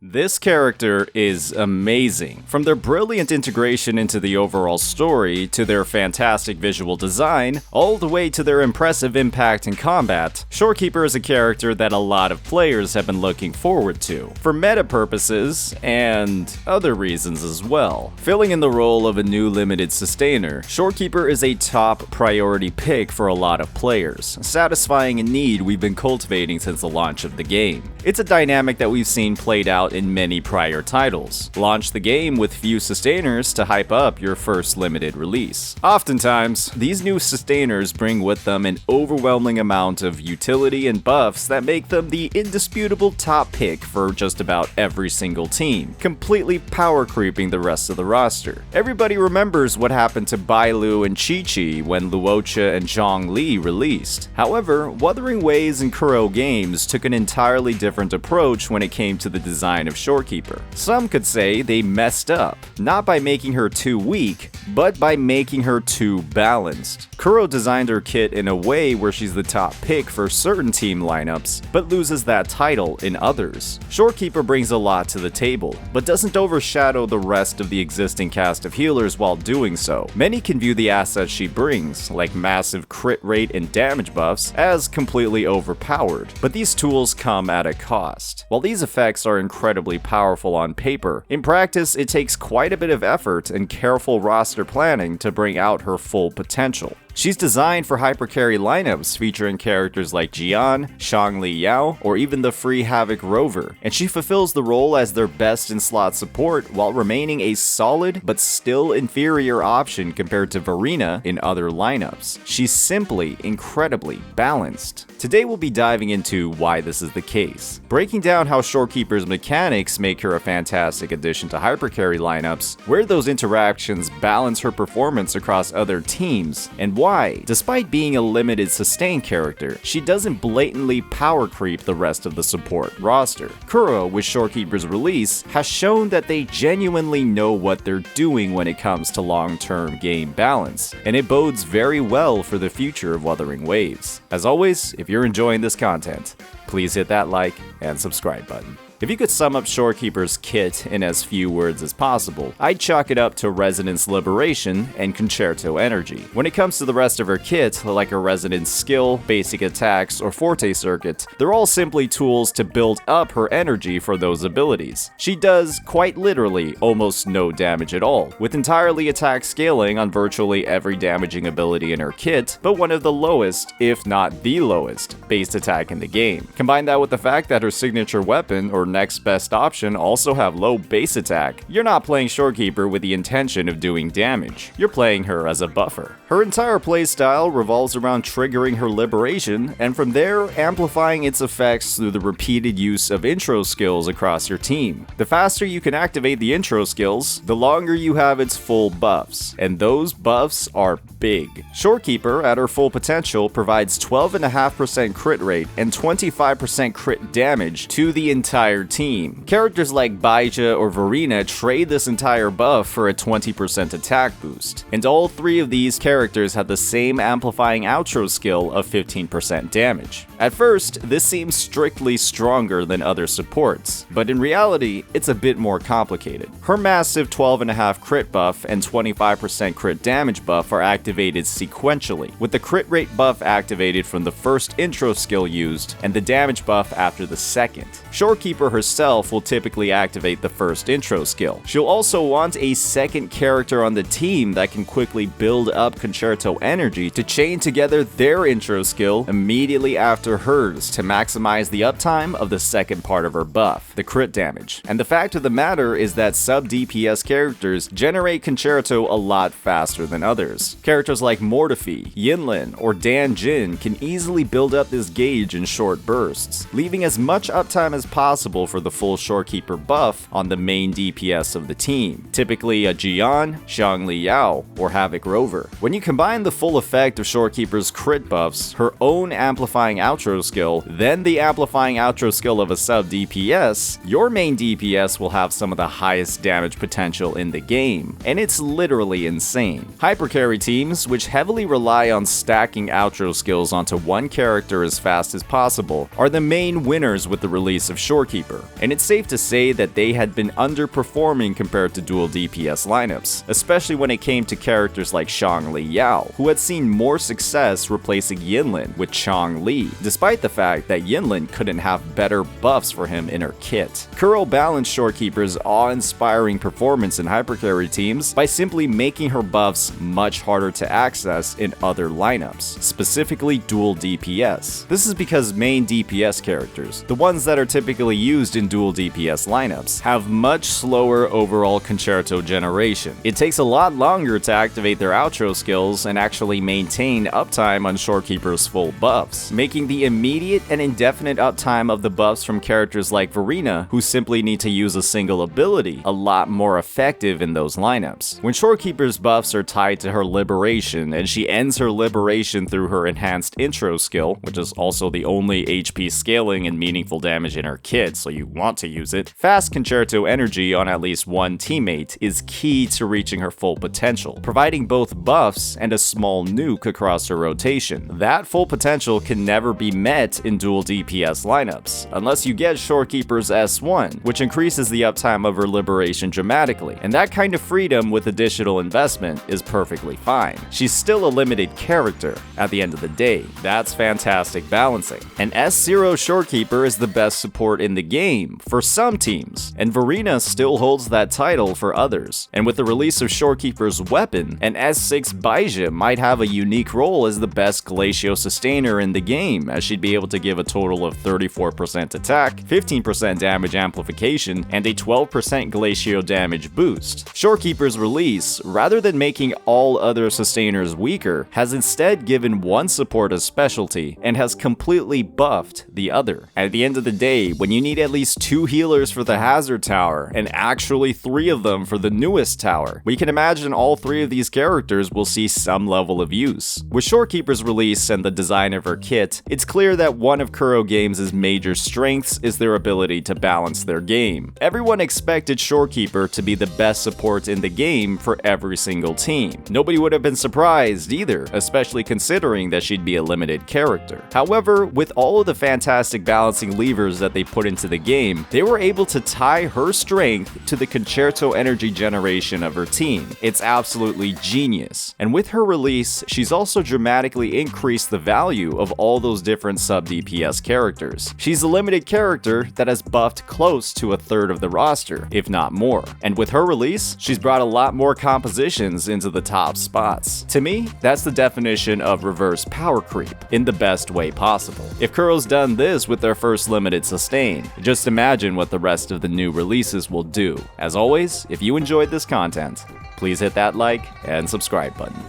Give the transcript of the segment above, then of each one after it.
This character is amazing. From their brilliant integration into the overall story, to their fantastic visual design, all the way to their impressive impact in combat, Shorekeeper is a character that a lot of players have been looking forward to, for meta purposes, and other reasons as well. Filling in the role of a new limited sustainer, Shorekeeper is a top priority pick for a lot of players, satisfying a need we've been cultivating since the launch of the game. It's a dynamic that we've seen played out in many prior titles. Launch the game with few sustainers to hype up your first limited release. Oftentimes, these new sustainers bring with them an overwhelming amount of utility and buffs that make them the indisputable top pick for just about every single team, completely power creeping the rest of the roster. Everybody remembers what happened to Bailu and Chi-Chi when Luocha and Zhongli released. However, Wuthering Waves and Kuro Games took an entirely different approach when it came to the design of Shorekeeper. Some could say they messed up, not by making her too weak, but by making her too balanced. Kuro designed her kit in a way where she's the top pick for certain team lineups, but loses that title in others. Shorekeeper brings a lot to the table, but doesn't overshadow the rest of the existing cast of healers while doing so. Many can view the assets she brings, like massive crit rate and damage buffs, as completely overpowered, but these tools come at a cost. While these effects are incredibly powerful on paper, in practice it takes quite a bit of effort and careful roster planning to bring out her full potential. She's designed for hypercarry lineups featuring characters like Jian, Shangli Yao, or even the free Havoc Rover, and she fulfills the role as their best in slot support while remaining a solid but still inferior option compared to Verena in other lineups. She's simply incredibly balanced. Today we'll be diving into why this is the case, breaking down how Shorekeeper's mechanics make her a fantastic addition to hypercarry lineups, where those interactions balance her performance across other teams, and why, despite being a limited sustain character, she doesn't blatantly power creep the rest of the support roster. Kuro, with Shorekeeper's release, has shown that they genuinely know what they're doing when it comes to long-term game balance, and it bodes very well for the future of Wuthering Waves. As always, if you're enjoying this content, please hit that like and subscribe button. If you could sum up Shorekeeper's kit in as few words as possible, I'd chalk it up to Resonance Liberation and Concerto Energy. When it comes to the rest of her kit, like her Resonance Skill, Basic Attacks, or Forte Circuit, they're all simply tools to build up her energy for those abilities. She does, quite literally, almost no damage at all, with entirely attack scaling on virtually every damaging ability in her kit, but one of the lowest, if not the lowest, base attack in the game. Combine that with the fact that her signature weapon, or next best option, also have low base attack. You're not playing Shorekeeper with the intention of doing damage. You're playing her as a buffer. Her entire playstyle revolves around triggering her liberation, and from there, amplifying its effects through the repeated use of intro skills across your team. The faster you can activate the intro skills, the longer you have its full buffs, and those buffs are big. Shorekeeper, at her full potential, provides 12.5% crit rate and 25% crit damage to the entire team. Characters like Baija or Verena trade this entire buff for a 20% attack boost, and all three of these characters have the same amplifying outro skill of 15% damage. At first, this seems strictly stronger than other supports, but in reality, it's a bit more complicated. Her massive 12.5 crit buff and 25% crit damage buff are activated sequentially, with the crit rate buff activated from the first intro skill used and the damage buff after the second. Shorekeeper herself will typically activate the first intro skill. She'll also want a second character on the team that can quickly build up Concerto Energy to chain together their intro skill immediately after hers to maximize the uptime of the second part of her buff, the crit damage. And the fact of the matter is that sub-DPS characters generate Concerto a lot faster than others. Characters like Mortefi, Yinlin, or Dan Jin can easily build up this gauge in short bursts, leaving as much uptime as possible for the full Shorekeeper buff on the main DPS of the team, typically a Jian, Shangli Yao, or Havoc Rover. When you combine the full effect of Shorekeeper's crit buffs, her own amplifying outro skill, then the amplifying outro skill of a sub DPS, your main DPS will have some of the highest damage potential in the game, and it's literally insane. Hypercarry teams, which heavily rely on stacking outro skills onto one character as fast as possible, are the main winners with the release of Shorekeeper. Shorekeeper, and it's safe to say that they had been underperforming compared to dual DPS lineups, especially when it came to characters like Zhongli Yao, who had seen more success replacing Yinlin with Changli, despite the fact that Yinlin couldn't have better buffs for him in her kit. Kuro balanced Shorekeeper's awe-inspiring performance in hypercarry teams by simply making her buffs much harder to access in other lineups, specifically dual DPS. This is because main DPS characters, the ones that are typically used in dual DPS lineups, have much slower overall concerto generation. It takes a lot longer to activate their outro skills and actually maintain uptime on Shorekeeper's full buffs, making the immediate and indefinite uptime of the buffs from characters like Verena, who simply need to use a single ability, a lot more effective in those lineups. When Shorekeeper's buffs are tied to her liberation, and she ends her liberation through her enhanced intro skill, which is also the only HP scaling and meaningful damage in her kit, so you want to use it, fast concerto energy on at least one teammate is key to reaching her full potential, providing both buffs and a small nuke across her rotation. That full potential can never be met in dual DPS lineups, unless you get Shorekeeper's S1, which increases the uptime of her liberation dramatically, and that kind of freedom with additional investment is perfectly fine. She's still a limited character at the end of the day. That's fantastic balancing. And S0 Shorekeeper is the best support in the game for some teams, and Verena still holds that title for others. And with the release of Shorekeeper's weapon, an S6 Baizhi might have a unique role as the best Glacio sustainer in the game, as she'd be able to give a total of 34% attack, 15% damage amplification, and a 12% Glacio damage boost. Shorekeeper's release, rather than making all other sustainers weaker, has instead given one support a specialty and has completely buffed the other. At the end of the day, when you need at least 2 healers for the Hazard Tower, and actually 3 of them for the newest tower, we can imagine all 3 of these characters will see some level of use. With Shorekeeper's release and the design of her kit, it's clear that one of Kuro Games' major strengths is their ability to balance their game. Everyone expected Shorekeeper to be the best support in the game for every single team. Nobody would have been surprised either, especially considering that she'd be a limited character. However, with all of the fantastic balancing levers that they put into the game, they were able to tie her strength to the concerto energy generation of her team. It's absolutely genius. And with her release, she's also dramatically increased the value of all those different sub-DPS characters. She's a limited character that has buffed close to a third of the roster, if not more. And with her release, she's brought a lot more compositions into the top spots. To me, that's the definition of reverse power creep in the best way possible. If Kuro's done this with their first limited sustain, just imagine what the rest of the new releases will do. As always, if you enjoyed this content, please hit that like and subscribe button.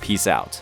Peace out.